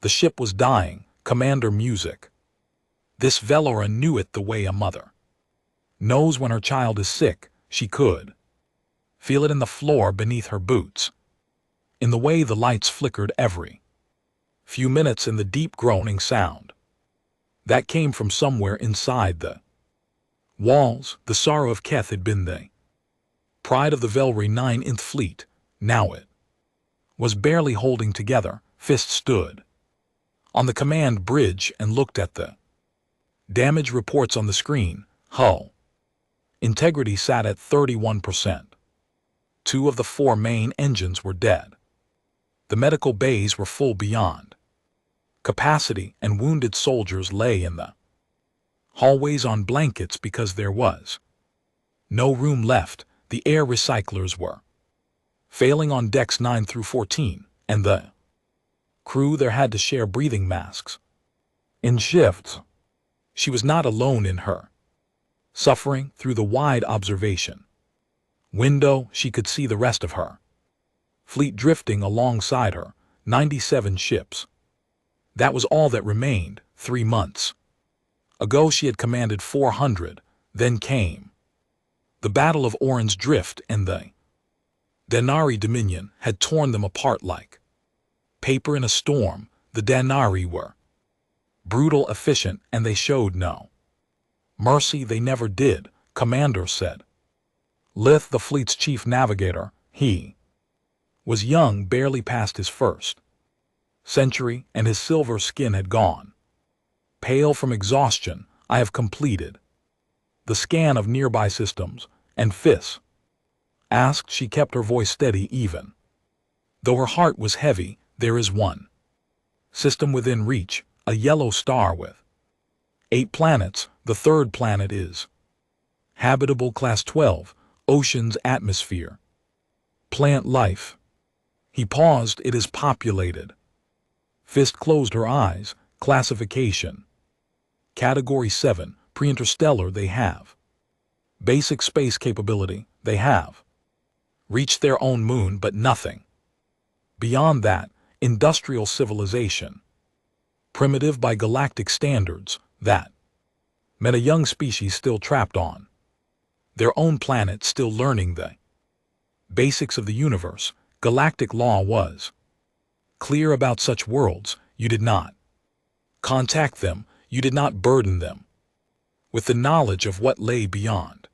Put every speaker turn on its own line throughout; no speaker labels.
The ship was dying, Commander Music. This Velora knew it the way a mother knows when her child is sick. She could feel it in the floor beneath her boots, in the way the lights flickered every few minutes, in the deep groaning sound that came from somewhere inside the walls. The sorrow of Keth had been the pride of the Velry 9th Fleet. Now it was barely holding together. Fist stood on the command bridge and looked at the damage reports on the screen. Hull integrity sat at 31%. 2 of the 4 main engines were dead. The medical bays were full beyond capacity, and wounded soldiers lay in the hallways on blankets because there was no room left. The air recyclers were failing on decks 9 through 14, and the crew there had to share breathing masks in shifts. She was not alone in her suffering. Through the wide observation window, she could see the rest of her fleet drifting alongside her. 97 ships. That was all that remained. 3 months ago she had commanded 400. Then came the Battle of Oran's Drift, and the Danari Dominion had torn them apart like paper in a storm. The Danari were brutal, efficient, and they showed no mercy. They never did, Commander said. Lith, the fleet's chief navigator, he was young, barely past his first century, and his silver skin had gone pale from exhaustion. I have completed the scan of nearby systems, and Fis asked. She kept her voice steady even though her heart was heavy. There is one system within reach, a yellow star with 8 planets. The 3rd planet is habitable, class 12, ocean's atmosphere, plant life. He paused. It is populated. Fist closed her eyes. Classification category 7, pre-interstellar. They have basic space capability. They have reached their own moon, but nothing beyond that. Industrial civilization, primitive by galactic standards. That meant a young species still trapped on their own planet, still learning the basics of the universe. Galactic law was clear about such worlds. You did not contact them. You did not burden them with the knowledge of what lay beyond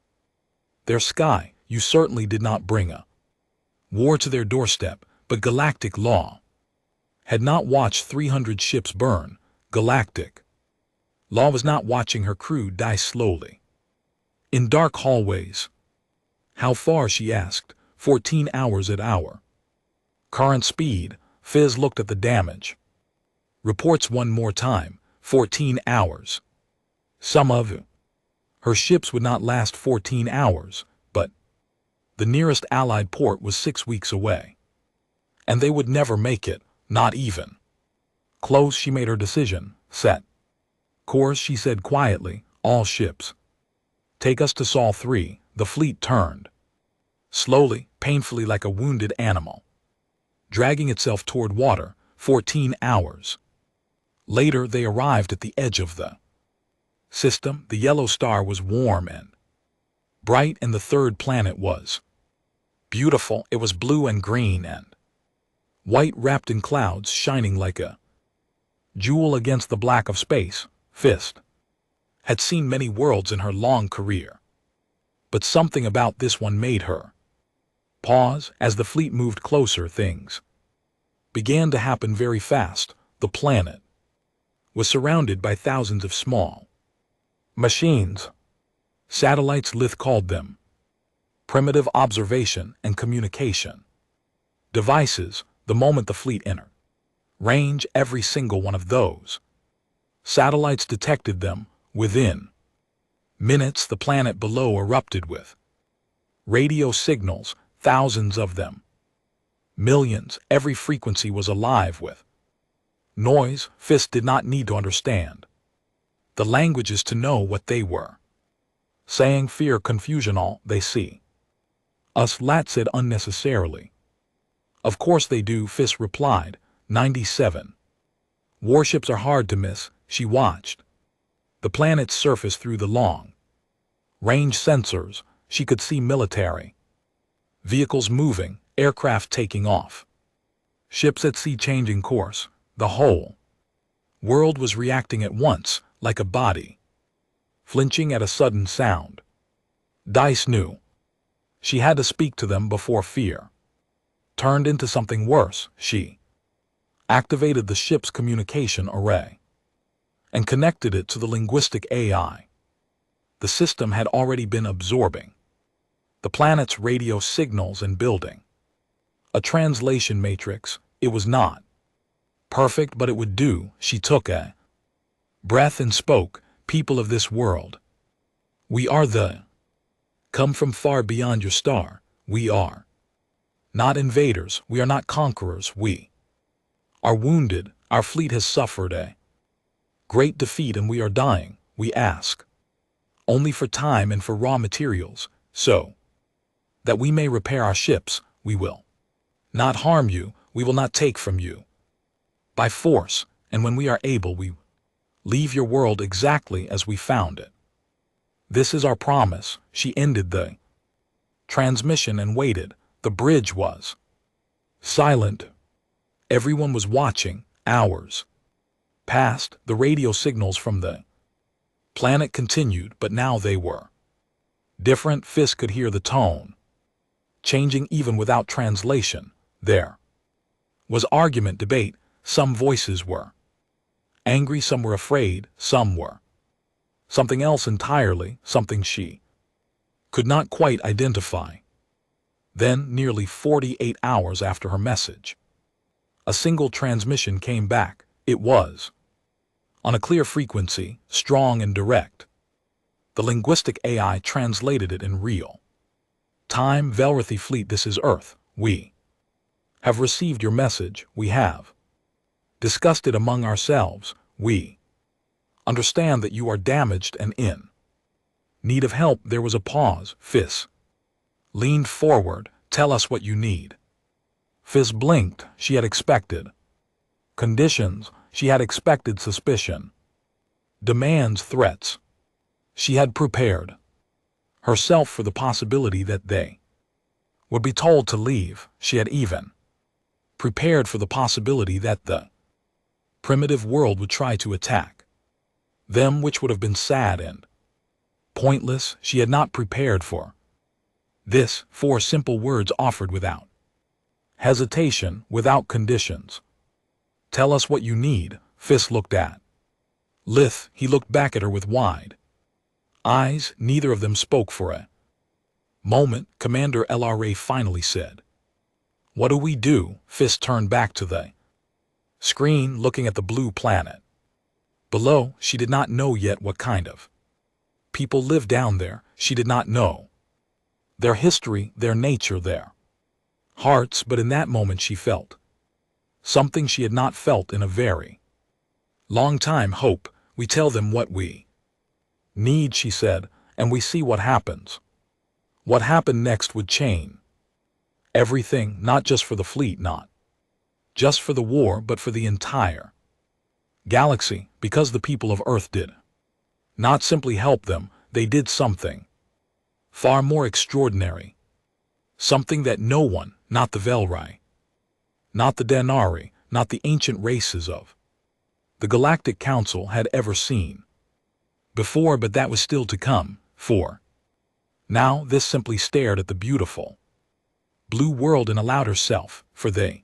their sky. You certainly did not bring a war to their doorstep. But galactic law had not watched 300 ships burn. Galactic law was not watching her crew die slowly in dark hallways. How far, she asked. 14 hours at our current speed. Fizz looked at the damage reports one more time. 14 hours. Some of her ships would not last 14 hours, but the nearest Allied port was 6 weeks away, and they would never make it, not even close. She made her decision. Set course, she said quietly. All ships take us to Sol 3. The fleet turned slowly, painfully, like a wounded animal dragging itself toward water. 14 hours later they arrived at the edge of the system. The yellow star was warm and bright, and the 3rd planet was beautiful. It was blue and green and white, wrapped in clouds, shining like a jewel against the black of space. Fist had seen many worlds in her long career, but something about this one made her pause. As the fleet moved closer, things began to happen very fast. The planet was surrounded by thousands of small machines, satellites. Lith called them primitive observation and communication devices. The moment the fleet entered range, every single one of those satellites detected them. Within minutes, the planet below erupted with radio signals, thousands of them, millions. Every frequency was alive with noise. Fist did not need to understand the languages to know what they were saying. Fear, confusion, all they see us, Lat said unnecessarily. Of course they do, Fist replied. 97 Warships are hard to miss, she watched. The planet's surface through the long range sensors, she could see military vehicles moving, aircraft taking off, ships at sea changing course. The whole world was reacting at once, like a body flinching at a sudden sound. Dice knew. She had to speak to them before fear turned into something worse. She activated the ship's communication array and connected it to the linguistic AI. The system had already been absorbing the planet's radio signals and building a translation matrix. It was not perfect, but it would do. She took a breath and spoke, "People of this world, we are the come from far beyond your star. We are not invaders. We are not conquerors. We are wounded. Our fleet has suffered a great defeat and we are dying. We ask only for time and for raw materials, so that we may repair our ships. We will not harm you. We will not take from you by force, and when we are able, we leave your world exactly as we found it. This is our promise." She ended the transmission and waited. The bridge was silent. Everyone was watching. Hours passed. The radio signals from the planet continued, but now they were different. Fisk could hear the tone changing even without translation. There was argument, debate. Some voices were angry, some were afraid, some were something else entirely, something she could not quite identify. Then, nearly 48 hours after her message, a single transmission came back. It was on a clear frequency, strong and direct. The linguistic AI translated it in real time. "Velrathi fleet, this is Earth. We have received your message. We have discussed it among ourselves. We understand that you are damaged and in need of help." There was a pause. Fisk leaned forward. "Tell us what you need." Fisk blinked. She had expected conditions. She had expected suspicion, demands, threats. She had prepared herself for the possibility that they would be told to leave. She had even prepared for the possibility that the primitive world would try to attack them, which would have been sad and pointless. She had not prepared for this. 4 simple words offered without hesitation, without conditions. "Tell us what you need." Fisk looked at Lith. He looked back at her with wide eyes. Neither of them spoke for a moment. Commander LRA finally said, "What do we do?" Fisk turned back to the screen, looking at the blue planet below. She did not know yet what kind of people lived down there. She did not know their history, their nature, their hearts, but in that moment she felt something she had not felt in a very long time. "Hope. We tell them what we need," she said, "and we see what happens." What happened next would change everything, not just for the fleet, not just for the war, but for the entire galaxy, because the people of Earth did not simply help them, they did something far more extraordinary, something that no one, not the Velrai, not the Denari, not the ancient races of the Galactic Council had ever seen before, but that was still to come. For now this simply stared at the beautiful blue world and allowed herself, for the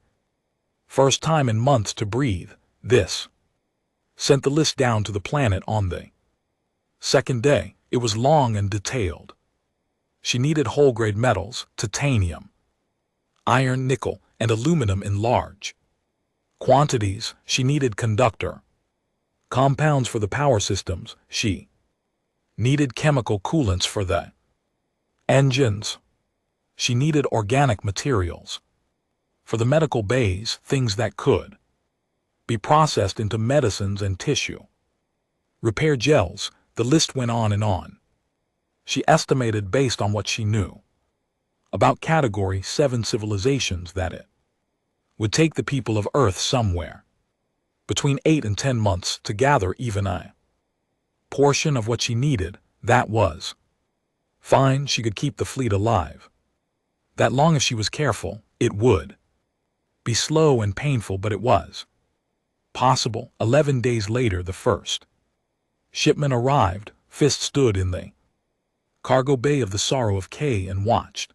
first time in months, to breathe. This sent the list down to the planet on the second day. It was long and detailed. She needed whole-grade metals, titanium, iron, nickel, and aluminum in large quantities. She needed conductor compounds for the power systems. She needed chemical coolants for the engines. She needed organic materials for the medical bays, things that could be processed into medicines and tissue repair gels. The list went on and on. She estimated, based on what she knew about Category 7 civilizations, that it would take the people of Earth somewhere between 8 and 10 months to gather even a portion of what she needed. That was fine. She could keep the fleet alive. That long if she was careful. It would be slow and painful, but it was possible. 11 days later, the first shipment arrived. Fist stood in the cargo bay of the Sorrow of K and watched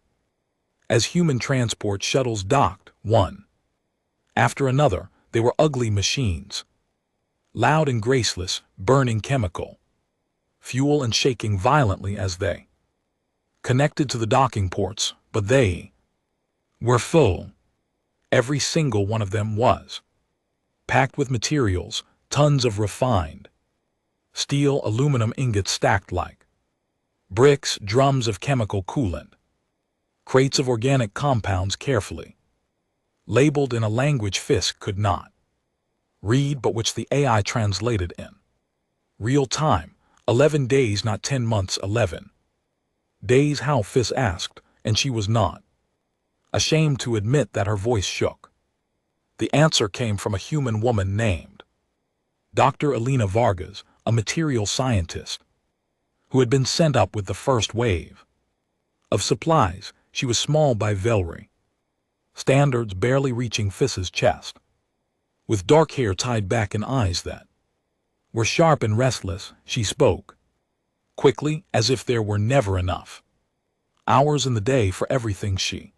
as human transport shuttles docked, one after another. They were ugly machines, loud and graceless, burning chemical fuel and shaking violently as they connected to the docking ports, but they were full. Every single one of them was packed with materials, tons of refined steel, aluminum ingots stacked like bricks, drums of chemical coolant, crates of organic compounds carefully labeled in a language Fisk could not read, but which the AI translated in real time. 11 days, not 10 months. 11 days, how? Fisk asked, and she was not ashamed to admit that her voice shook. The answer came from a human woman named Dr. Elena Vargas, a material scientist who had been sent up with the first wave of supplies. She was small by Velry standards, barely reaching Fisk's chest, with dark hair tied back and eyes that were sharp and restless. She spoke quickly, as if there were never enough hours in the day for everything she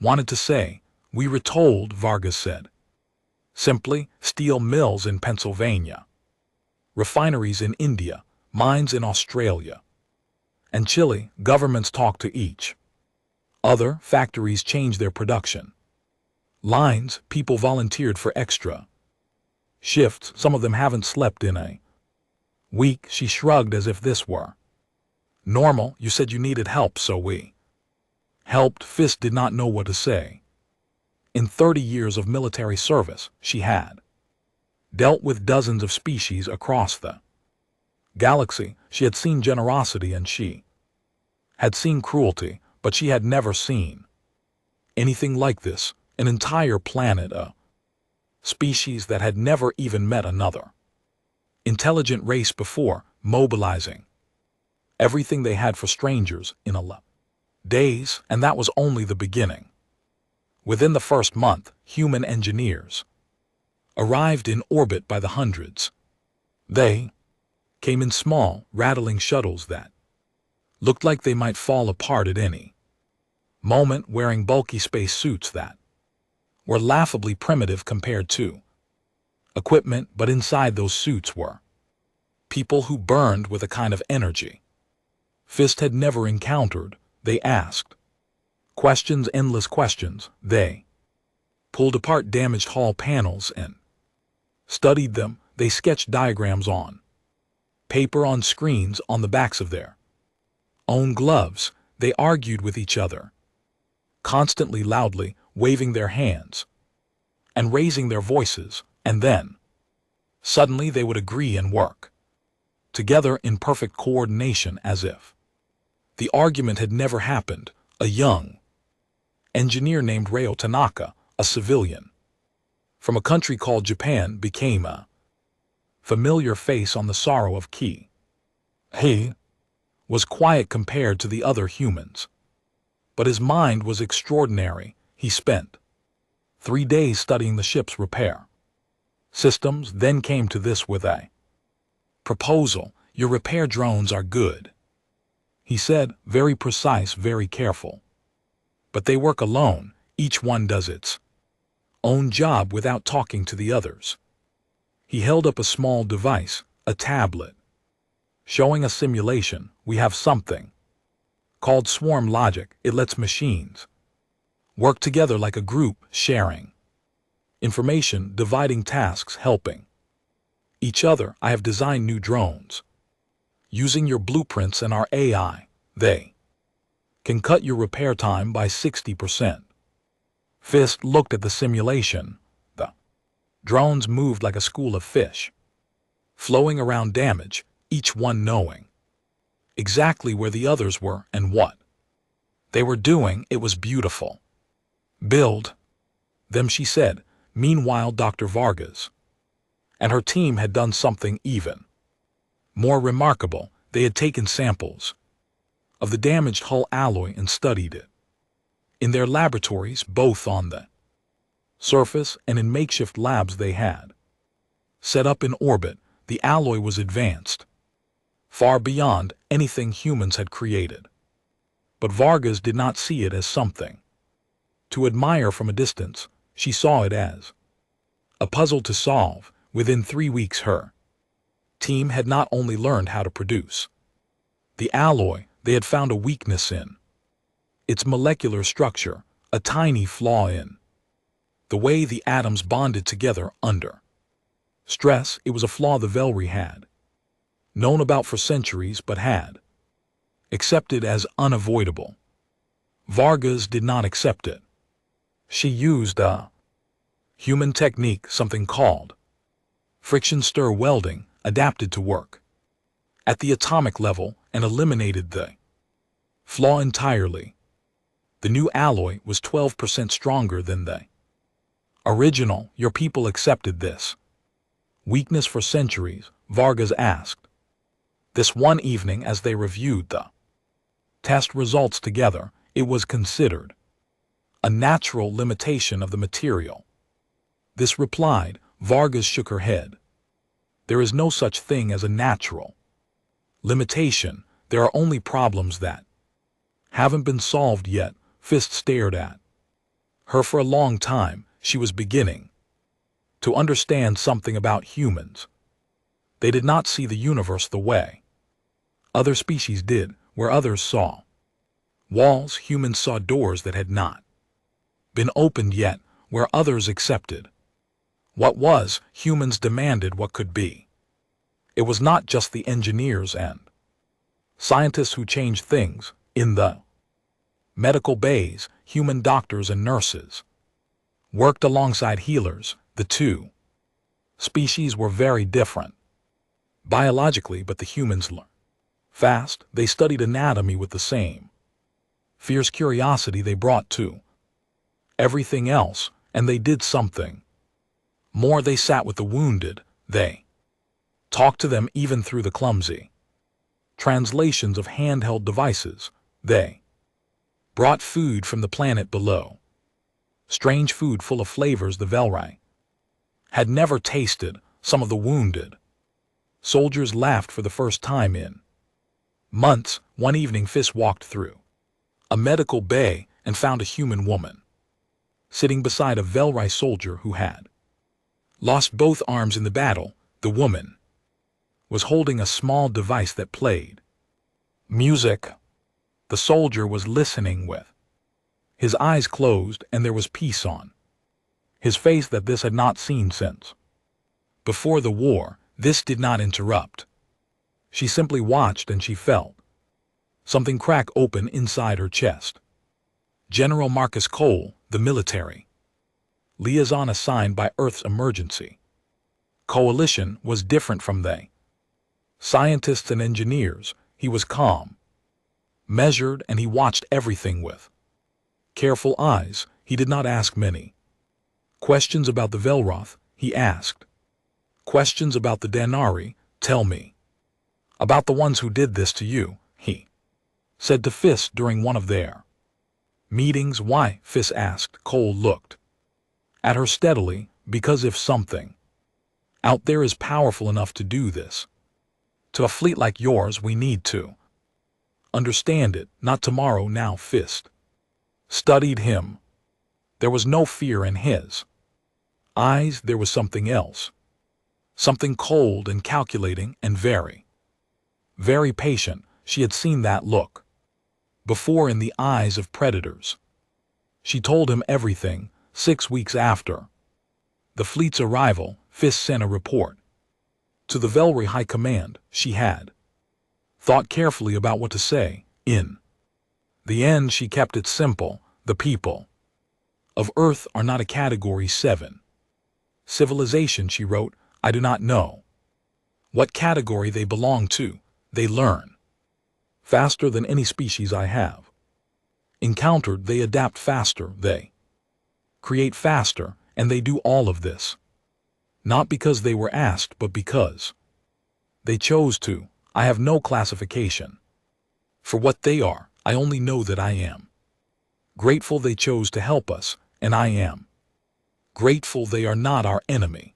wanted to say. We were told, Vargas said simply, steel mills in Pennsylvania, refineries in India, mines in Australia and Chile. Governments talked to each other. Factories changed their production lines. People volunteered for extra shifts. Some of them haven't slept in a week. She shrugged as if this were normal. You said you needed help, so we helped. Fisk did not know what to say. In 30 years of military service, she had dealt with dozens of species across the galaxy. She had seen generosity and she had seen cruelty, but she had never seen anything like this. An entire planet, a species that had never even met another intelligent race before, mobilizing everything they had for strangers in 11 days, and that was only the beginning. Within the first month, human engineers arrived in orbit by the hundreds. They came in small, rattling shuttles that looked like they might fall apart at any moment, wearing bulky space suits that were laughably primitive compared to equipment, but inside those suits were people who burned with a kind of energy Fisk had never encountered. They asked questions, endless questions. They pulled apart damaged hull panels and studied them. They sketched diagrams on paper, on screens, on the backs of their own gloves. They argued with each other, constantly, loudly, waving their hands and raising their voices, and then suddenly they would agree and work together in perfect coordination, as if the argument had never happened. A young engineer named Ryo Tanaka, a civilian from a country called Japan, became a familiar face on the Sorrow of Ki. He was quiet compared to the other humans, but his mind was extraordinary. He spent 3 days studying the ship's repair systems, then came to this with a proposal. Your repair drones are good, he said, very precise, very careful. But they work alone. Each one does its own job without talking to the others. He held up a small device, a tablet, showing a simulation. We have something called swarm logic. It lets machines work together like a group, sharing information, dividing tasks, helping each other. I have designed new drones using your blueprints and our AI. They can cut your repair time by 60%. Fisk looked at the simulation. The drones moved like a school of fish, flowing around damage, each one knowing exactly where the others were and what they were doing. It was beautiful. Build them, she said. Meanwhile, Dr. Vargas And her team had done something even more remarkable. They had taken samples of the damaged hull alloy and studied it. In their laboratories, both on the surface and in makeshift labs they had set up in orbit, the alloy was advanced far beyond anything humans had created. But Vargas did not see it as something to admire from a distance. She saw it as a puzzle to solve. Within 3 weeks her team had not only learned how to produce the alloy, they had found a weakness in its molecular structure, a tiny flaw in the way the atoms bonded together under stress. It was a flaw the Velry had known about for centuries but had accepted as unavoidable. Vargas did not accept it. She used a human technique, something called friction stir welding, adapted to work at the atomic level and eliminated the flaw entirely. The new alloy was 12% stronger than the original. Your people accepted this weakness for centuries? Vargas asked. This one evening as they reviewed the test results together, it was considered a natural limitation of the material. This replied. Vargas shook her head. There is no such thing as a natural limitation. There are only problems that haven't been solved yet. Fist stared at her for a long time. She was beginning to understand something about humans. They did not see the universe the way other species did. Where others saw walls, humans saw doors that had not been opened yet. Where others accepted what was, humans demanded what could be. It was not just the engineers and scientists who changed things. In the medical bays, human doctors and nurses worked alongside healers. The two species were very different biologically, but the humans learned fast. They studied anatomy with the same fierce curiosity they brought to everything else, and they did something more. They sat with the wounded. They talked to them even through the clumsy translations of handheld devices. They brought food from the planet below, strange food full of flavors the Velry had never tasted. Some of the wounded soldiers laughed for the first time in months. One evening Fiss walked through a medical bay and found a human woman sitting beside a Velry soldier who had lost both arms in the battle. The woman was holding a small device that played music. The soldier was listening with his eyes closed, and there was peace on his face that this had not seen since before the war. This did not interrupt. She simply watched, and she felt something crack open inside her chest. General Marcus Cole, the military liaison assigned by Earth's emergency coalition, was different from they scientists and engineers. He was calm, measured, and he watched everything with careful eyes. He did not ask many questions about the Velroth. He asked questions about the Danari. Tell me about the ones who did this to you, he said to Fiss during one of their meetings. Why? Fiss asked. Cole looked at her steadily. Because if something out there is powerful enough to do this to a fleet like yours, we need to understand it. Not tomorrow. Now. Fiss studied him. There was no fear in his eyes. There was something else, something cold and calculating and very, very patient. She had seen that look before in the eyes of predators. She told him everything. 6 weeks after the fleet's arrival, Fiss sent a report to the Velry High Command. She had thought carefully about what to say. In the end, she kept it simple. The people of Earth are not a Category 7 civilization, she wrote. I do not know what category they belong to. They learn faster than any species I have encountered. They adapt faster. They create faster, and they do all of this Not because they were asked, but because they chose to. I have no classification for what they are. I only know that I am grateful they chose to help us, and I am grateful they are not our enemy.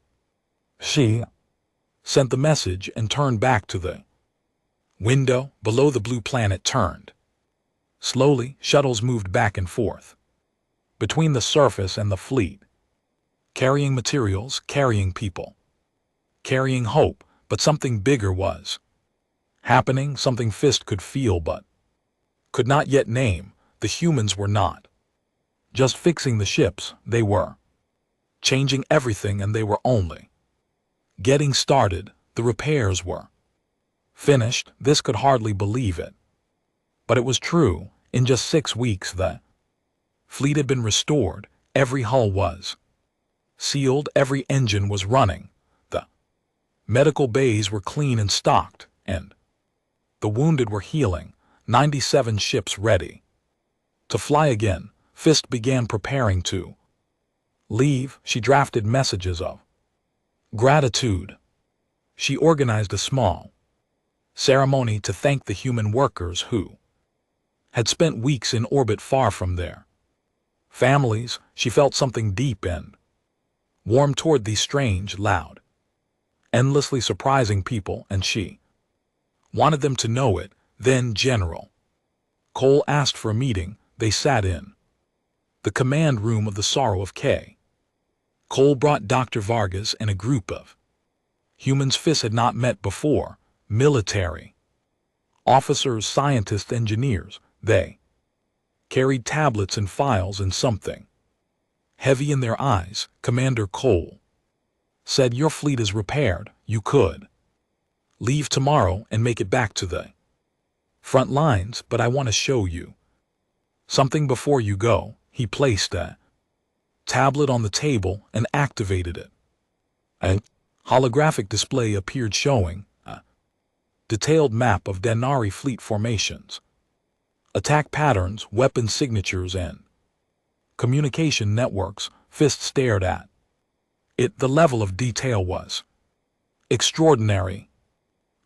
She sent the message and turned back to the window below. The blue planet turned. Slowly, shuttles moved back and forth between the surface and the fleet, carrying materials, carrying people, carrying hope. But something bigger was happening, something Fist could feel but could not yet name. The humans were not just fixing the ships, they were changing everything, and they were only getting started. The repairs were finished. This could hardly believe it. But it was true. In just 6 weeks the fleet had been restored. Every hull was sealed, every engine was running. The medical bays were clean and stocked, and the wounded were healing. 97 ships ready to fly again. Fist began preparing to leave. She drafted messages of gratitude. She organized a small ceremony to thank the human workers who had spent weeks in orbit far from their families. She felt something deep and warm toward these strange, loud, endlessly surprising people, and she wanted them to know it. Then General Cole asked for a meeting. They sat in the command room of the Sorrow of K. Cole brought Dr. Vargas and a group of humans Fist had not met before, military officers, scientists, engineers. They carried tablets and files and something heavy in their eyes. Commander Cole said, "Your fleet is repaired. You could leave tomorrow and make it back to the front lines, but I want to show you something before you go." He placed a tablet on the table and activated it. A holographic display appeared showing a detailed map of Denari fleet formations, attack patterns, weapon signatures, and communication networks. Fist stared at it. The level of detail was extraordinary.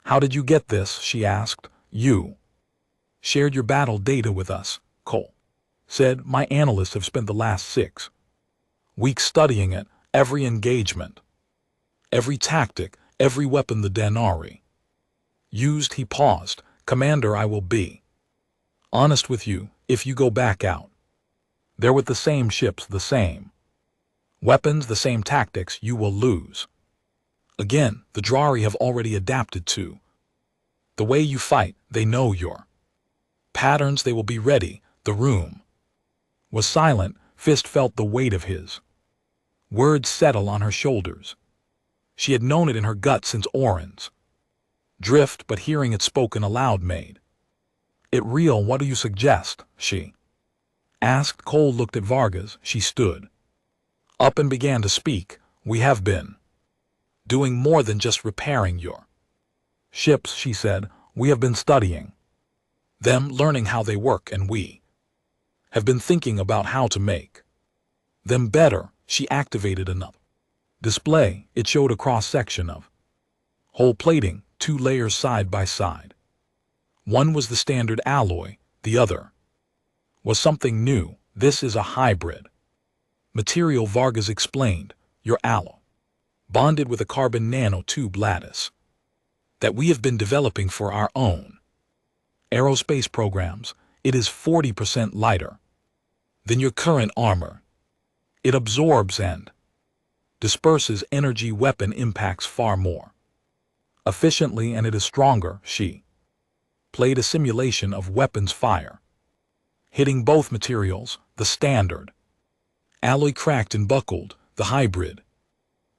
"How did you get this?" she asked. "You shared your battle data with us," Cole said. "My analysts have spent the last 6 weeks studying it, every engagement, every tactic, every weapon the Denari used." He paused. "Commander, I will be honest with you. If you go back out there with the same ships, the same weapons, the same tactics, you will lose. Again, the Drari have already adapted to the way you fight. They know your patterns. They will be ready." The room was silent. Fist felt the weight of his words settle on her shoulders. She had known it in her gut since Orin's drift, but hearing it spoken aloud made it real. "What do you suggest?" she asked. Cole looked at Vargas. She stood up and began to speak. "We have been doing more than just repairing your ships," she said. "We have been studying them, learning how they work, and we have been thinking about how to make them better." She activated another display. It showed a cross-section of whole plating, 2 layers side by side. One was the standard alloy, the other was something new. "This is a hybrid material," Vargas explained. "Your alloy bonded with a carbon nanotube lattice that we have been developing for our own aerospace programs. It is 40% lighter than your current armor. It absorbs and disperses energy. Weapon impacts far more efficiently, and it is stronger." She played a simulation of weapons fire, hitting both materials. The standard alloy cracked and buckled. The hybrid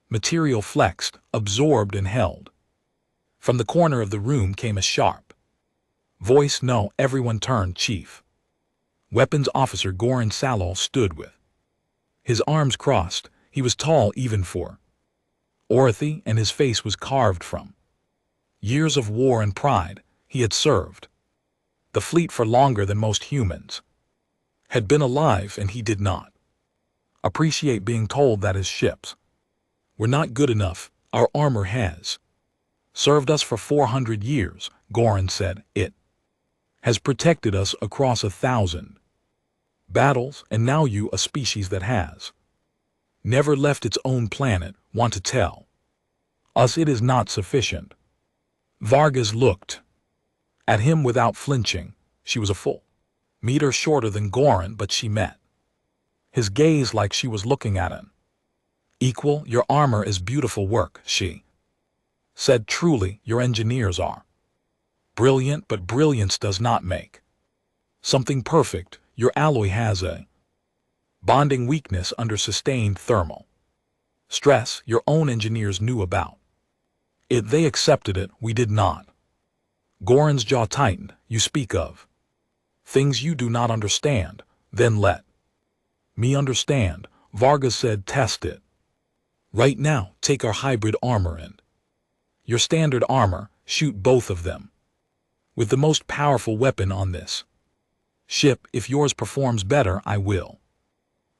material flexed, absorbed, and held. From the corner of the room came a sharp voice. "No." Everyone turned. Chief Weapons Officer Goran Salol stood with his arms crossed. He was tall even for Orthy, and his face was carved from years of war and pride. He had served the fleet for longer than most humans had been alive, and he did not appreciate being told that his ships We're not good enough. Our armor has served us for 400 years, Goran said. It has protected us across 1,000 battles, and now you, a species that has never left its own planet, want to tell us it is not sufficient. Vargas looked at him without flinching. She was a full meter shorter than Goran, but she met his gaze like she was looking at an equal. Your armor is beautiful work, she said. Truly, your engineers are brilliant, but brilliance does not make something perfect. Your alloy has a bonding weakness under sustained thermal stress. Your own engineers knew about it. They accepted it. We did not. Goran's jaw tightened. You speak of things you do not understand. Then let me understand, Vargas said. Test it. Right now, take our hybrid armor and your standard armor, shoot both of them with the most powerful weapon on this ship. If yours performs better, I will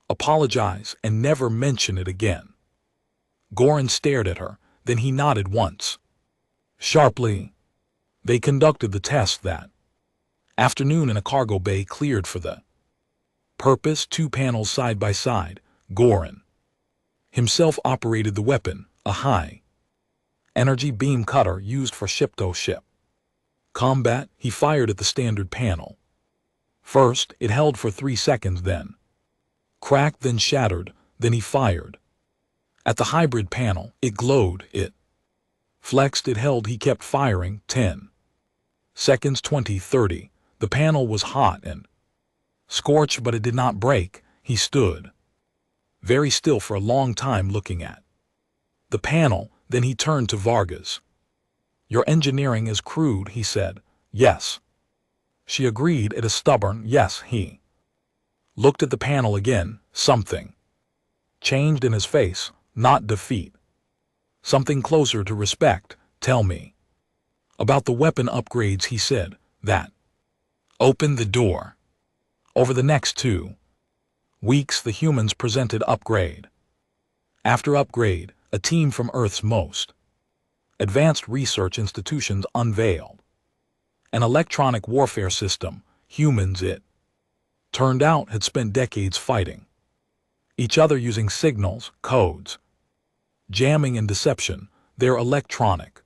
apologize and never mention it again. Goran stared at her, then he nodded once sharply. They conducted the test that afternoon in a cargo bay cleared for the purpose. 2 panels side by side. Goran himself operated the weapon, a high-energy beam cutter used for ship-to-ship combat. He fired at the standard panel. First, it held for 3 seconds, then cracked, then shattered. Then he fired at the hybrid panel. It glowed, it flexed, it held. He kept firing. 10 seconds, 20, 30. The panel was hot and scorched, but it did not break. He stood very still for a long time looking at the panel. Then he turned to Vargas. Your engineering is crude, he said. Yes. She agreed. It is stubborn. Yes. He looked at the panel again. Something changed in his face. Not defeat. Something closer to respect. Tell me about the weapon upgrades, he said. That opened the door. Over the next 2 weeks, the humans presented upgrade after upgrade. A team from Earth's most advanced research institutions unveiled an electronic warfare system. Humans, it turned out, had spent decades fighting each other using signals, codes, jamming, and deception. Their electronic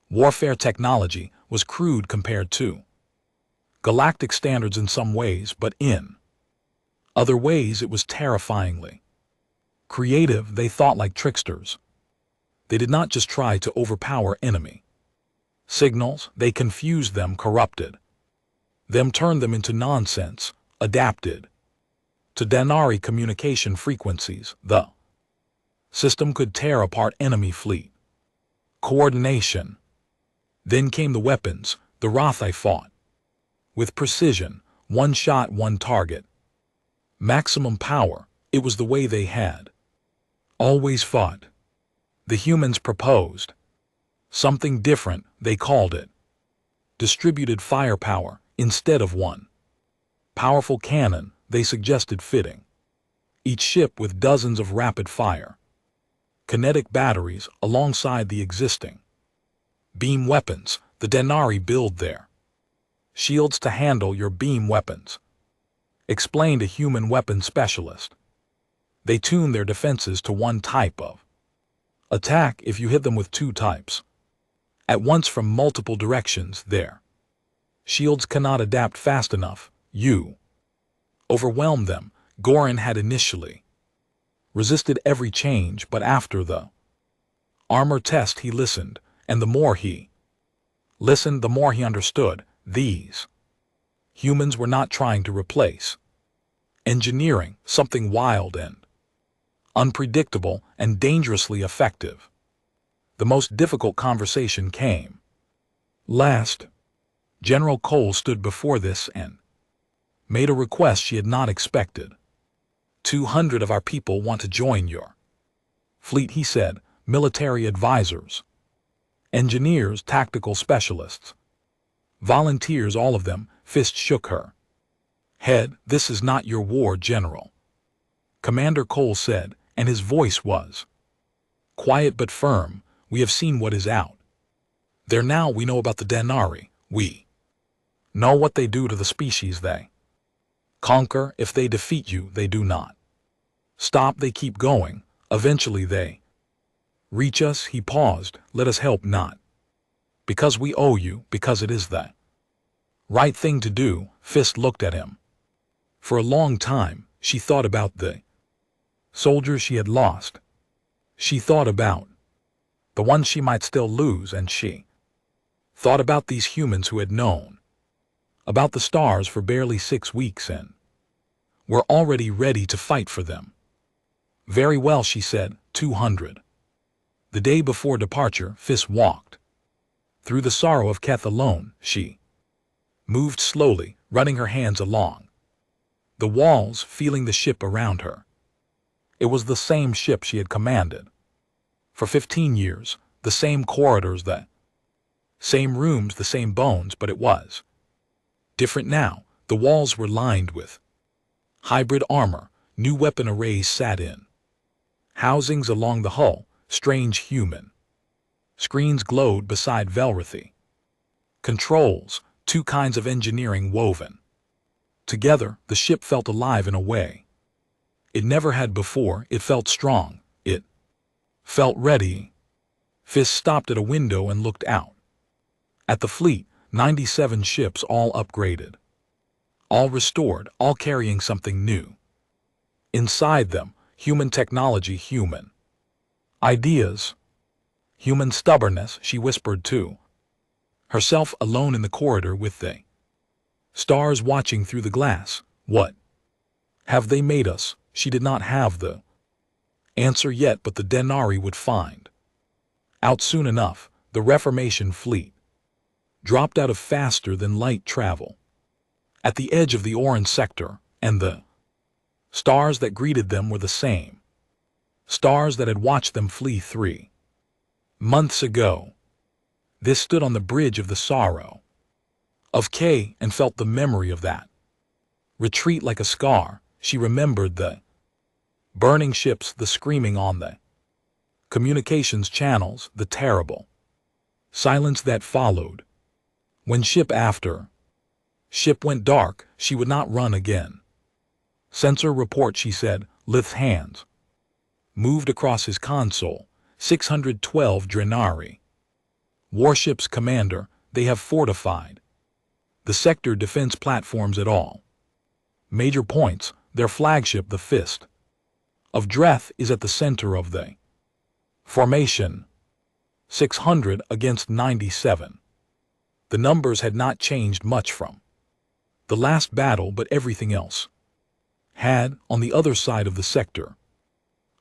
warfare technology was crude compared to galactic standards in some ways, but in other ways it was terrifyingly creative. They thought like tricksters. They did not just try to overpower enemy signals, they confused them, corrupted them, turned them into nonsense, adapted to Danari communication frequencies. The system could tear apart enemy fleet coordination. Then came the weapons. The Rothai fought with precision, 1 shot, 1 target, maximum power. It was the way they had always fought. The humans proposed something different. They called it distributed firepower. Instead of one powerful cannon, they suggested fitting each ship with dozens of rapid-fire kinetic batteries alongside the existing beam weapons. The Danari build their shields to handle your beam weapons, explained a human weapon specialist. They tune their defenses to 1 type of attack. If you hit them with 2 types at once from multiple directions, their shields cannot adapt fast enough. You overwhelm them. Goran had initially resisted every change, but after the armor test he listened, and the more he listened, the more he understood. These humans were not trying to replace engineering, something wild and unpredictable and dangerously effective. The most difficult conversation came last. General Cole stood before this and made a request she had not expected. 200 of our people want to join your fleet, he said. Military advisors, engineers, tactical specialists, volunteers, all of them. Fist shook her head. This is not your war, General, Commander Cole said, and his voice was Quiet but firm, we have seen what is out. There now we know about the Denari, we know what they do to the species they conquer. If they defeat you, they do not stop, they keep going. Eventually they reach us. He paused. Let us help not because we owe you, because it is the right thing to do. Fist looked at him. For a long time, she thought about the soldiers she had lost. She thought about the ones she might still lose, and she thought about these humans who had known about the stars for barely 6 weeks and were already ready to fight for them. Very well, she said, 200. The day before departure, Fist walked through the sorrow of Keth alone. She moved slowly, running her hands along the walls, feeling the ship around her. It was the same ship she had commanded for 15 years, the same corridors, the same rooms, the same bones, but it was different now. The walls were lined with hybrid armor, new weapon arrays sat in housings along the hull, strange human screens glowed beside Velrathi. Controls, 2 kinds of engineering woven together. The ship felt alive in a way it never had before. It felt strong. It felt ready. Fist stopped at a window and looked out at the fleet, 97 ships, all upgraded, all restored, all carrying something new inside them. Human technology, human ideas, human stubbornness. She whispered to herself, alone in the corridor with the stars watching through the glass. What have they made us? She did not have the answer yet, but the Denari would find out soon enough. The Reformation fleet dropped out of faster than light travel at the edge of the orange sector, and the stars that greeted them were the same stars that had watched them flee 3 months ago. This stood on the bridge of the sorrow of Kay and felt the memory of that retreat like a scar. She remembered the burning ships, the screaming on the communications channels, the terrible silence that followed. When ship after ship went dark, she would not run again. Sensor report, she said. Lith's hands moved across his console. 612 Drenari. Warships, Commander. They have fortified the sector defense platforms at all major points. Their flagship, the Fist of Dreth, is at the center of the formation. 600 against 97. The numbers had not changed much from the last battle, but everything else had. On the other side of the sector,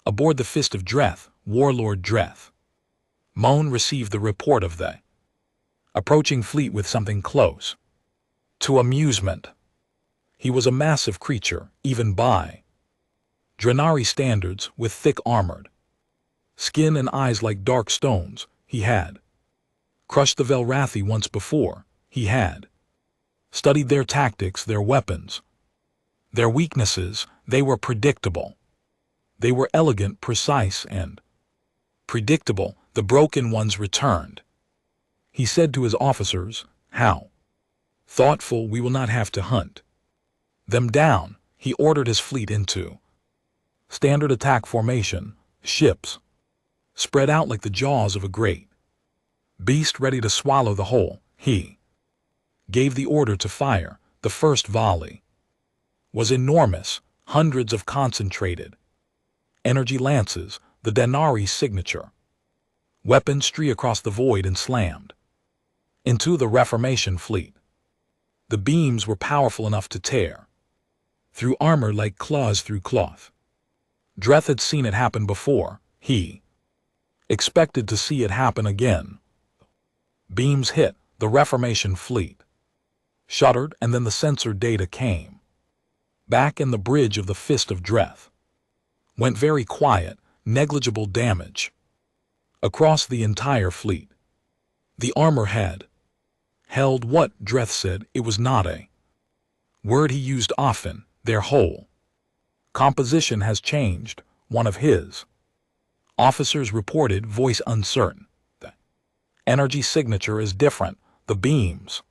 aboard the Fist of Dreth, Warlord Dreth Moan received the report of the approaching fleet with something close to amusement. He was a massive creature, even by Drenari standards, with thick armored skin and eyes like dark stones. He had crushed the Velrathi once before. He had studied their tactics, their weapons, their weaknesses. They were predictable. They were elegant, precise, and predictable. The broken ones returned. He said to his officers, "How thoughtful, we will not have to hunt them down." He ordered his fleet into standard attack formation, ships spread out like the jaws of a great beast ready to swallow the whole. He gave the order to fire. The first volley was enormous, hundreds of concentrated energy lances, the Denari signature weapons, streak across the void and slammed into the Reformation fleet. The beams were powerful enough to tear through armor like claws through cloth. Dreth had seen it happen before. He expected to see it happen again. Beams hit. The Reformation fleet shuddered, and then the sensor data came back, and the bridge of the Fist of Dreth went very quiet. Negligible damage across the entire fleet. The armor had held what Dreth said. It was not a word he used often. Their whole composition has changed. One of his Officers reported, voice uncertain. The energy signature is different. The beams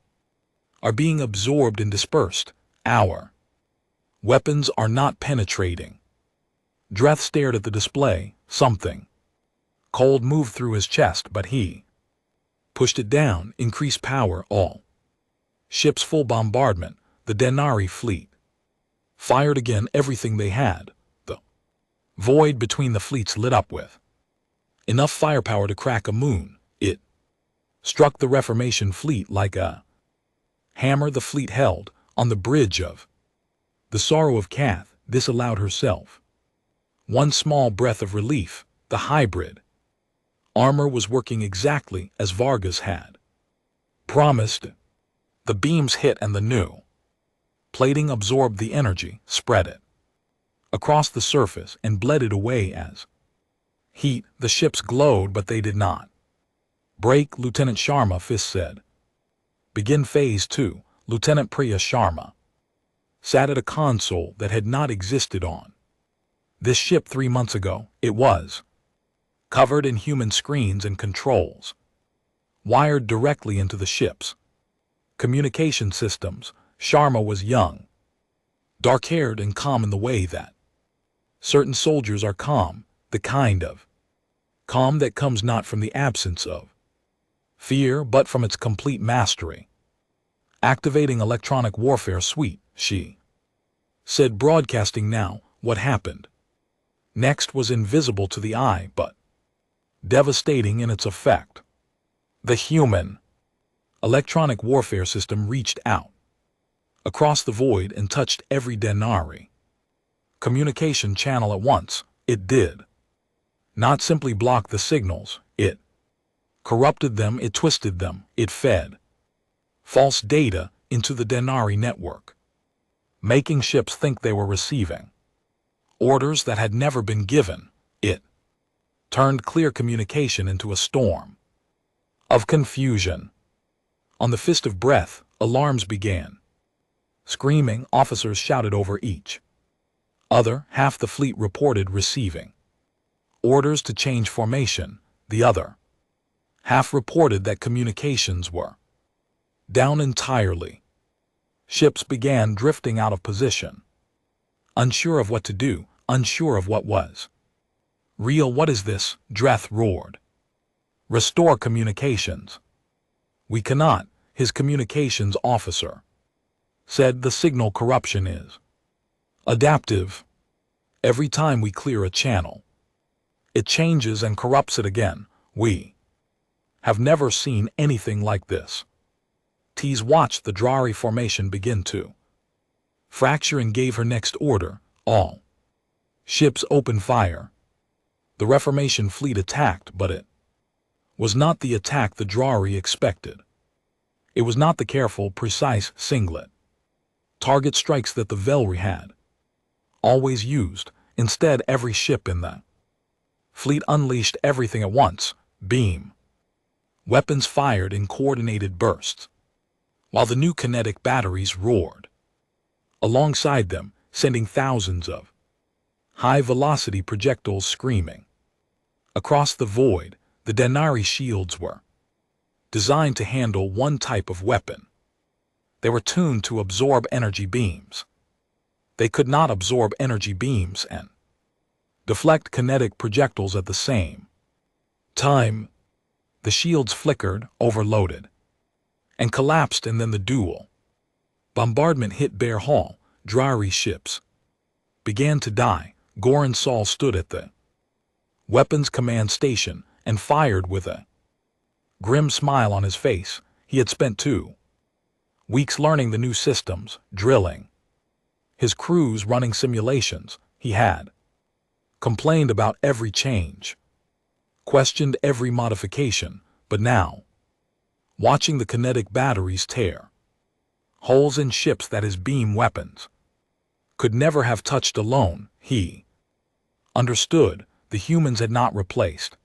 are being absorbed and dispersed. Our weapons are not penetrating. Dreth stared at the display. Something cold moved through his chest, but he pushed it down. Increased power. All ships full bombardment. The Denari fleet fired again everything they had. The void between the fleets lit up with enough firepower to crack a moon. It struck the Reformation fleet like a hammer. The fleet held on the bridge of the Sorrow of Kath. This allowed herself one small breath of relief. The hybrid armor was working exactly as Vargas had promised. The beams hit and the new plating absorbed the energy, spread it across the surface, and bled it away as heat. The ships glowed, but they did not break. Lieutenant Sharma, Fisk said. Begin Phase 2. Lieutenant Priya Sharma sat at a console that had not existed on this ship 3 months ago. It was covered in human screens and controls, wired directly into the ship's communication systems. Sharma was young, dark-haired, and calm in the way that certain soldiers are calm, the kind of calm that comes not from the absence of fear but from its complete mastery. Activating electronic warfare suite, she said, broadcasting now. What happened next was invisible to the eye, but devastating in its effect. The human electronic warfare system reached out across the void and touched every Denari communication channel at once. It did not simply block the signals, it corrupted them, it twisted them, it fed false data into the Denari network, making ships think they were receiving orders that had never been given. It turned clear communication into a storm of confusion. On the fist of breath, alarms began. Screaming, officers shouted over each other. Half the fleet reported receiving orders to change formation. The other half reported that communications were down entirely. Ships began drifting out of position, unsure of what to do, unsure of what was real. What is this? Dreth roared. Restore communications. We cannot, his communications officer said. The signal corruption is adaptive. Every time we clear a channel, it changes and corrupts it again. We have never seen anything like this. Tees watched the Drari formation begin to fracture and gave her next order. All ships open fire. The Reformation fleet attacked, but it was not the attack the Drari expected. It was not the careful, precise, singlet target strikes that the Velry had always used. Instead, every ship in the fleet unleashed everything at once. Beam weapons fired in coordinated bursts, while the new kinetic batteries roared alongside them, sending thousands of high-velocity projectiles screaming across the void. The Denari shields were designed to handle one type of weapon. They were tuned to absorb energy beams. They could not absorb energy beams and deflect kinetic projectiles at the same time. The shields flickered, overloaded, and collapsed, and then the dual bombardment hit Bear Hall. Drari ships began to die. Goran Saul stood at the weapons command station and fired with a grim smile on his face. He had spent 2 weeks learning the new systems, drilling his crews, running simulations. He had complained about every change, questioned every modification, but now, watching the kinetic batteries tear holes in ships that his beam weapons could never have touched alone, he understood the humans had not replaced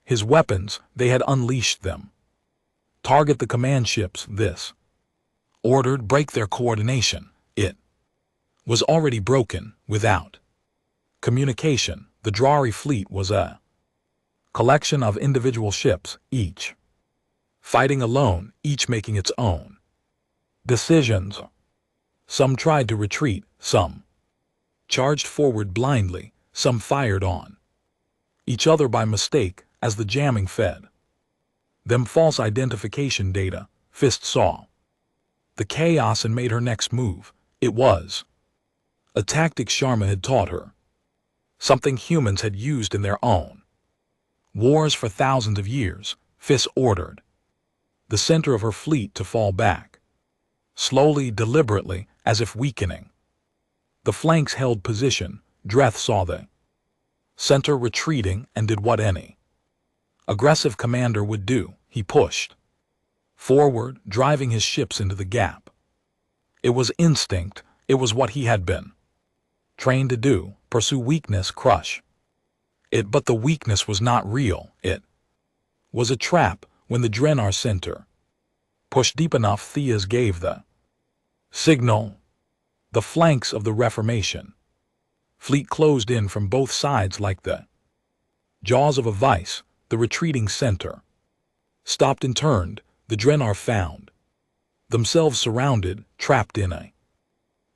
his weapons, they had unleashed them. Target the command ships, this ordered. Break their coordination. It was already broken. Without communication, the Drari fleet was a collection of individual ships, each fighting alone, each making its own decisions. Some tried to retreat, some charged forward blindly, some fired on each other by mistake as the jamming fed them false identification data. Fist saw the chaos and made her next move. It was a tactic Sharma had taught her, something humans had used in their own wars for thousands of years. Fist ordered the center of her fleet to fall back, slowly, deliberately, as if weakening. The flanks held position. Dreth saw the center retreating and did what any aggressive commander would do. He pushed forward, driving his ships into the gap. It was instinct. It was what he had been trained to do, pursue weakness, crush it. But the weakness was not real. It was a trap. When the Drenar center pushed deep enough, Theas gave the signal. The flanks of the Reformation fleet closed in from both sides like the jaws of a vice. The retreating center stopped and turned. The Drenar found themselves surrounded, trapped in a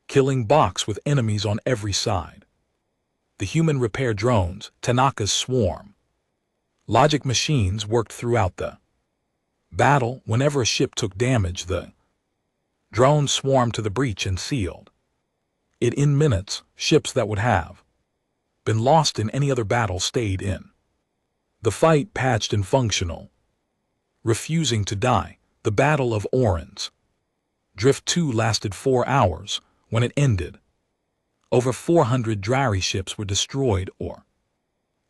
killing box with enemies on every side. The human repair drones, Tanaka's swarm, logic machines worked throughout the battle. Whenever a ship took damage, the drones swarmed to the breach and sealed it in minutes. Ships that would have been lost in any other battle stayed in the fight, patched and functional, refusing to die. The Battle of Orans Drift 2 lasted 4 hours. When it ended, over 400 Drari ships were destroyed or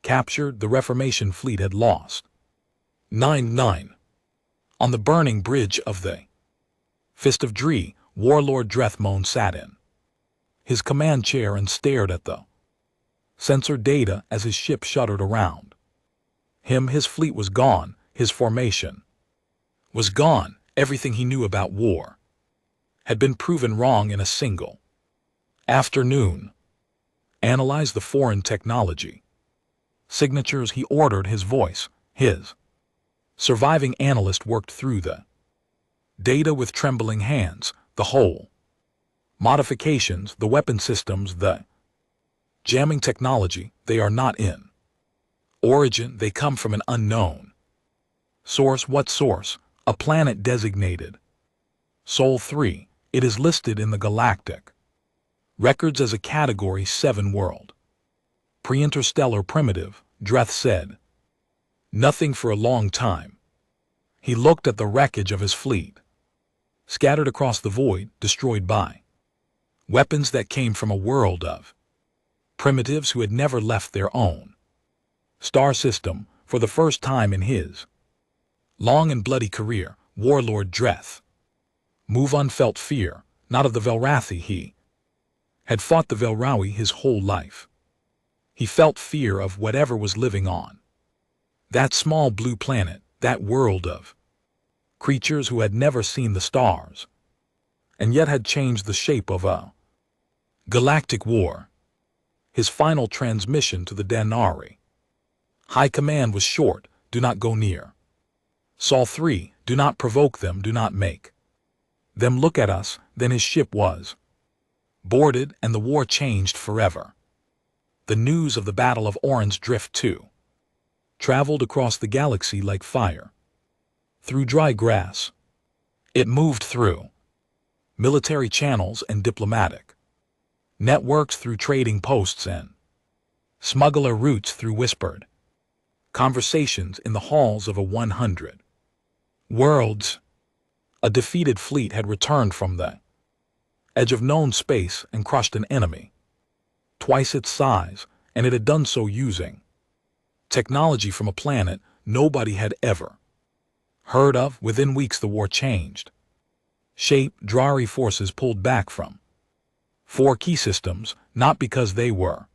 captured. The Reformation fleet had lost 9-9. On the burning bridge of the Fist of Dree, Warlord Drethmone sat in his command chair and stared at the sensor data as his ship shuddered around him. His fleet was gone. His formation was gone. Everything he knew about war had been proven wrong in a single afternoon. Analyze the foreign technology signatures, he ordered. His voice, his surviving analyst worked through the data with trembling hands. The whole modifications, the weapon systems, the jamming technology, they are not in origin. They come from an unknown source. What source? A planet designated Sol 3. It is listed in the galactic records as a Category 7 world. Pre-interstellar primitive, Dreth said. Nothing for a long time. He looked at the wreckage of his fleet, scattered across the void, destroyed by weapons that came from a world of primitives who had never left their own star system. For the first time in his long and bloody career, Warlord Dreth Muvon felt fear, not of the Velrathi. He had fought the Velrawi his whole life. He felt fear of whatever was living on that small blue planet, that world of creatures who had never seen the stars, and yet had changed the shape of a galactic war. His final transmission to the Danari High Command was short: do not go near Sol 3, do not provoke them, do not make them look at us. Then his ship was boarded and the war changed forever. The news of the Battle of Orans Drift 2 traveled across the galaxy like fire through dry grass. It moved through military channels and diplomatic networks, through trading posts and smuggler routes, through whispered conversations in the halls of a 100 worlds. A defeated fleet had returned from the edge of known space and crushed an enemy twice its size, and it had done so using technology from a planet nobody had ever heard of. Within weeks the war changed shape. Drari forces pulled back from 4 key systems, not because they were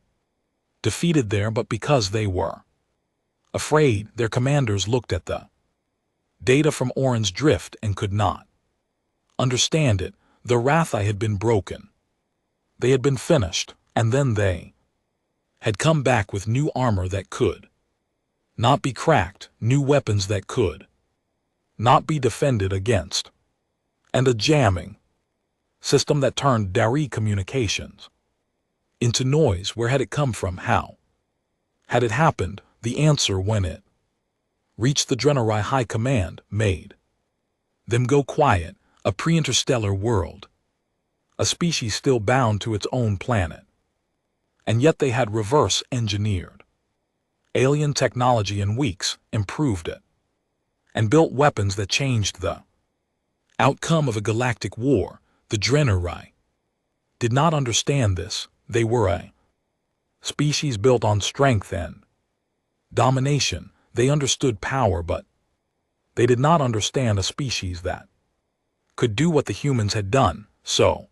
defeated there, but because they were afraid. Their commanders looked at the data from Orans Drift and could not understand it. The Rathai had been broken. They had been finished, and then they had come back with new armor that could not be cracked, new weapons that could not be defended against, and a jamming system that turned Dari communications into noise. Where had it come from? How had it happened? The answer, when it reached the Draenei High Command, made them go quiet. A pre-interstellar world, a species still bound to its own planet, and yet they had reverse-engineered alien technology in weeks, improved it, and built weapons that changed the outcome of a galactic war. The Draenei did not understand this. They were a species built on strength and domination. They understood power, but they did not understand a species that could do what the humans had done. So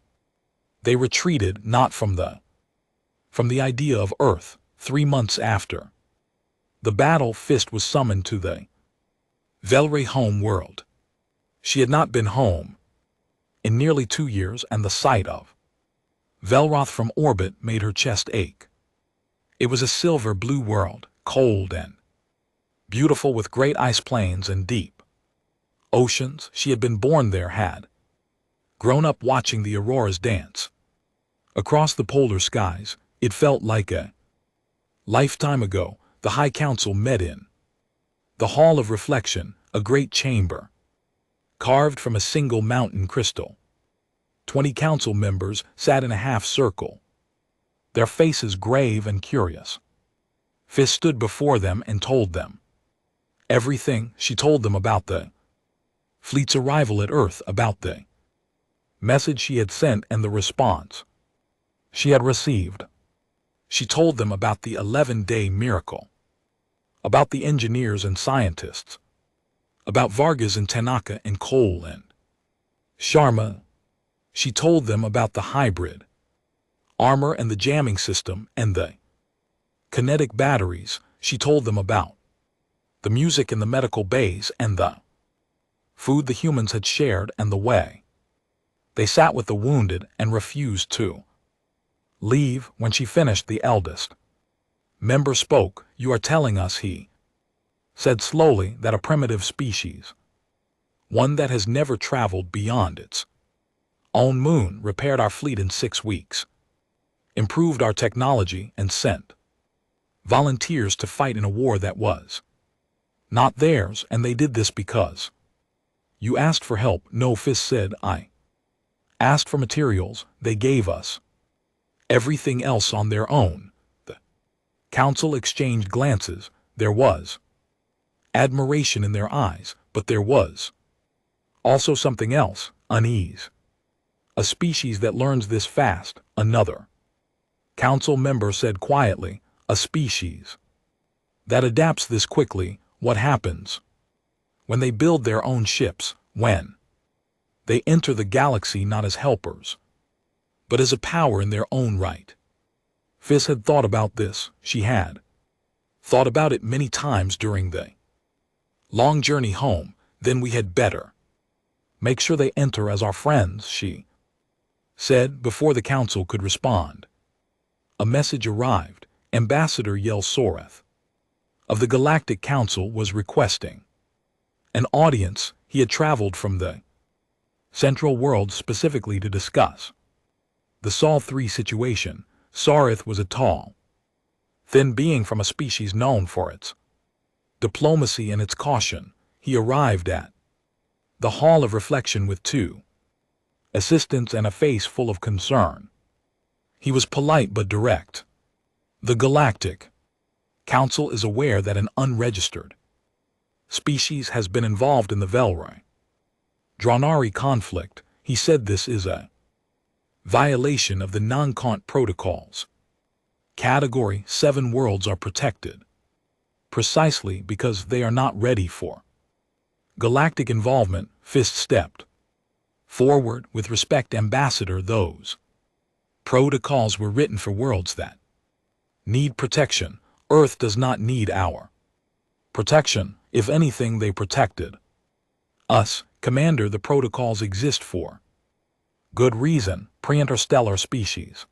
they retreated, not from the idea of Earth. 3 months after the battle, Fist was summoned to the Velry home world. She had not been home in nearly 2 years, and the sight of Velroth from orbit made her chest ache. It was a silver-blue world, cold and beautiful, with great ice plains and deep oceans. She had been born there, had grown up watching the auroras dance across the polar skies. It felt like a lifetime ago. The High Council met in the Hall of Reflection, a great chamber carved from a single mountain crystal. 20 council members sat in a half-circle, their faces grave and curious. Fist stood before them and told them everything. She told them about the fleet's arrival at Earth, about the message she had sent and the response she had received. She told them about the 11-day miracle, about the engineers and scientists, about Vargas and Tanaka and Cole and Sharma. She told them about the hybrid armor and the jamming system and the kinetic batteries. She told them about the music in the medical bays and the food the humans had shared and the way they sat with the wounded and refused to leave. When she finished, the eldest member spoke. "You are telling us," he said slowly, "that a primitive species, one that has never traveled beyond its own moon, repaired our fleet in 6 weeks, improved our technology, and sent volunteers to fight in a war that was not theirs, and they did this because you asked for help?" "No," Fist said. "I asked for materials. They gave us everything else on their own." The council exchanged glances. There was admiration in their eyes, but there was also something else, unease. "A species that learns this fast," another council member said quietly. "A species that adapts this quickly." What happens when they build their own ships, when they enter the galaxy not as helpers, but as a power in their own right? Fist had thought about this. She had thought about it many times during the long journey home. "Then we had better make sure they enter as our friends," she said. Before the council could respond, a message arrived. Ambassador Yel Soreth of the Galactic Council was requesting an audience. He had traveled from the Central World specifically to discuss the Sol 3 situation. Soreth was a tall, thin being from a species known for its diplomacy and its caution. He arrived at the Hall of Reflection with 2 assistants and a face full of concern. He was polite but direct. "The Galactic Council is aware that an unregistered species has been involved in the Velry Draenei conflict," he said. "This is a violation of the non-cont protocols. Category 7 worlds are protected precisely because they are not ready for galactic involvement." Fist stepped forward. "With respect, Ambassador, those protocols were written for worlds that need protection. Earth does not need our protection. If anything, they protected us. Commander, the protocols exist for good reason. Pre-interstellar species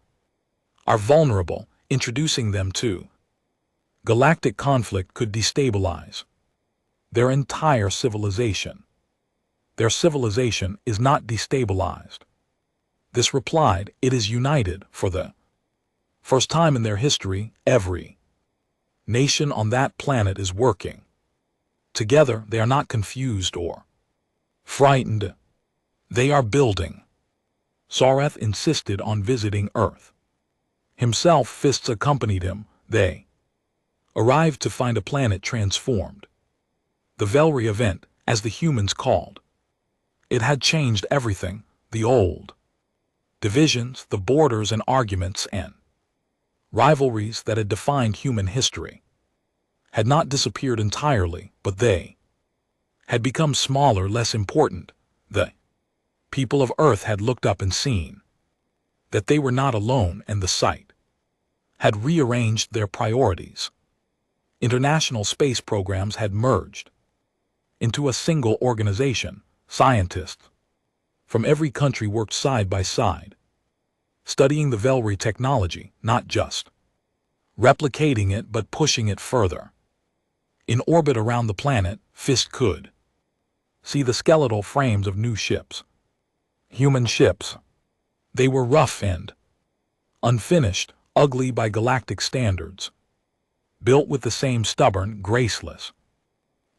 are vulnerable. Introducing them to Galactic conflict could destabilize their entire civilization. Their civilization is not destabilized. This replied, it is united. For the first time in their history, every nation on that planet is working together. They are not confused or frightened. They are building. Sareth insisted on visiting Earth. Himself, Fists accompanied him. They arrived to find a planet transformed. The Velry event, as the humans called it, had changed everything. The old divisions, the borders and arguments and rivalries that had defined human history had not disappeared entirely, but they had become smaller, less important. The people of Earth had looked up and seen that they were not alone, and the sight had rearranged their priorities. International space programs had merged into a single organization. Scientists from every country worked side by side, studying the Velry technology, not just replicating it but pushing it further. In orbit around the planet, Fist could see the skeletal frames of new ships. Human ships. They were rough and unfinished, ugly by galactic standards, built with the same stubborn, graceless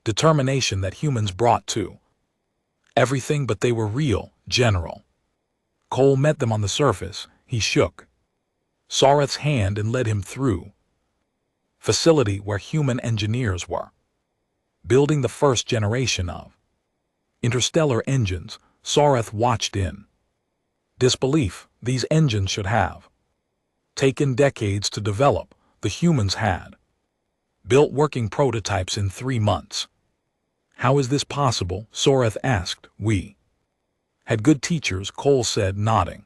determination that humans brought to everything, but they were real. General Cole met them on the surface. He shook Sareth's hand and led him through facility where human engineers were building the first generation of interstellar engines. Sareth watched in disbelief. These engines should have taken decades to develop. The humans had built working prototypes in 3 months. How is this possible? Sareth asked. We had good teachers, Cole said, nodding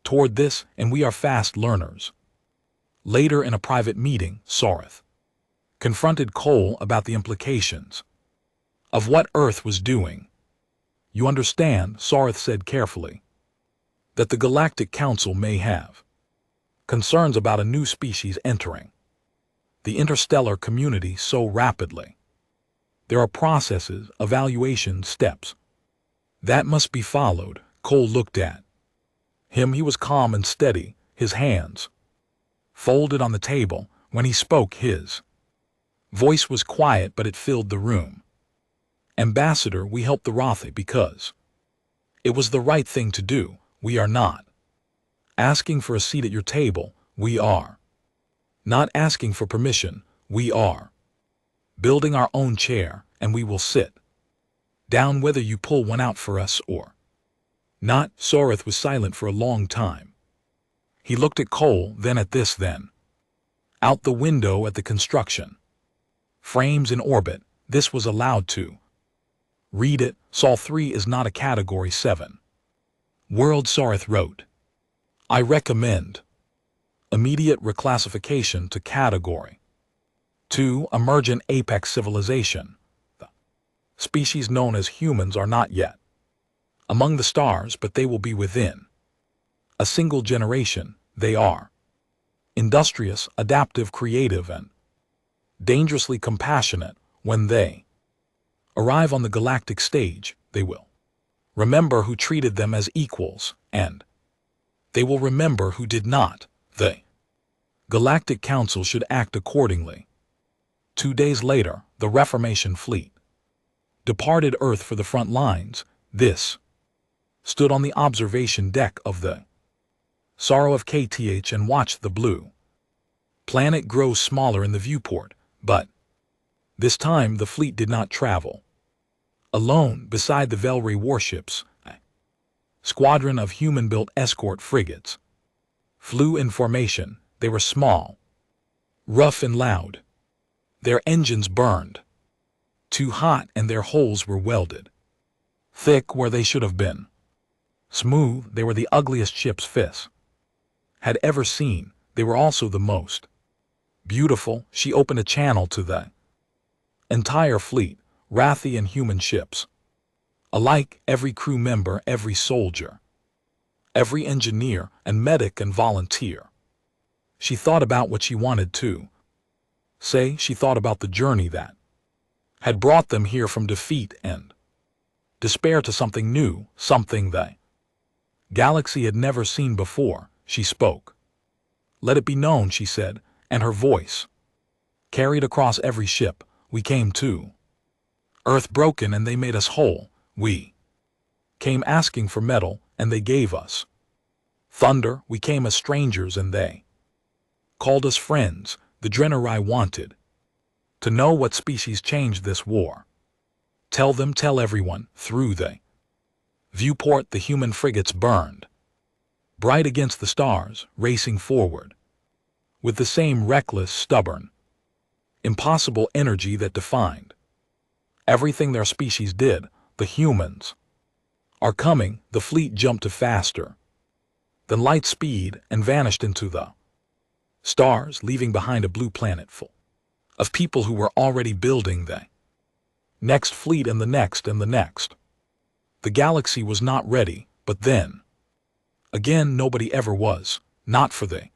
toward this, and we are fast learners. Later, in a private meeting, Sareth confronted Cole about the implications of what Earth was doing. You understand, Sareth said carefully, that the Galactic Council may have concerns about a new species entering the interstellar community so rapidly. There are processes, evaluation steps that must be followed. Cole looked at him. He was calm and steady, his hands folded on the table. When he spoke, his voice was quiet, but it filled the room. Ambassador, we helped the Rothi because it was the right thing to do. We are not asking for a seat at your table. We are not asking for permission. We are building our own chair, and we will sit down whether you pull one out for us or not. Sareth was silent for a long time. He looked at Cole, then at this, then out the window at the construction frames in orbit. This was allowed to read it. Sol 3 is not a Category 7 world, Sareth wrote. I recommend immediate reclassification to Category 2 Emergent Apex Civilization. The species known as humans are not yet among the stars, but they will be within a single generation. They are industrious, adaptive, creative, and dangerously compassionate. When they arrive on the galactic stage, they will remember who treated them as equals, and they will remember who did not. The Galactic Council should act accordingly. 2 days later, the Reformation fleet departed Earth for the front lines. This stood on the observation deck of the Sorrow of KTH and watched the blue planet grow smaller in the viewport. But this time the fleet did not travel alone. Beside the Velry warships, a squadron of human-built escort frigates flew in formation. They were small, rough and loud. Their engines burned too hot, and their holes were welded thick where they should have been smooth. They were the ugliest ships Fist had ever seen. They were also the most beautiful. She opened a channel to the entire fleet, Rothi and human ships alike, every crew member, every soldier, every engineer and medic and volunteer. She thought about what she wanted to Say she thought about the journey that had brought them here from defeat and despair to something new, something the galaxy had never seen before. She spoke. Let it be known, she said, and her voice carried across every ship. We came to Earth broken and they made us whole. We came asking for metal and they gave us thunder. We came as strangers and they called us friends. The Draenei wanted to know what species changed this war. Tell them, tell everyone. Through the viewport the human frigates burned, bright against the stars, racing forward with the same reckless, stubborn, impossible energy that defined everything their species did. The humans are coming. The fleet jumped to faster than light speed and vanished into the stars, leaving behind a blue planet full of people who were already building the next fleet and the next and the next. The galaxy was not ready, but then again nobody ever was. Not for the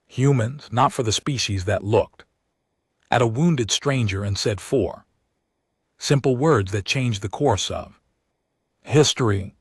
humans, not for the species that looked at a wounded stranger and said four simple words that changed the course of history.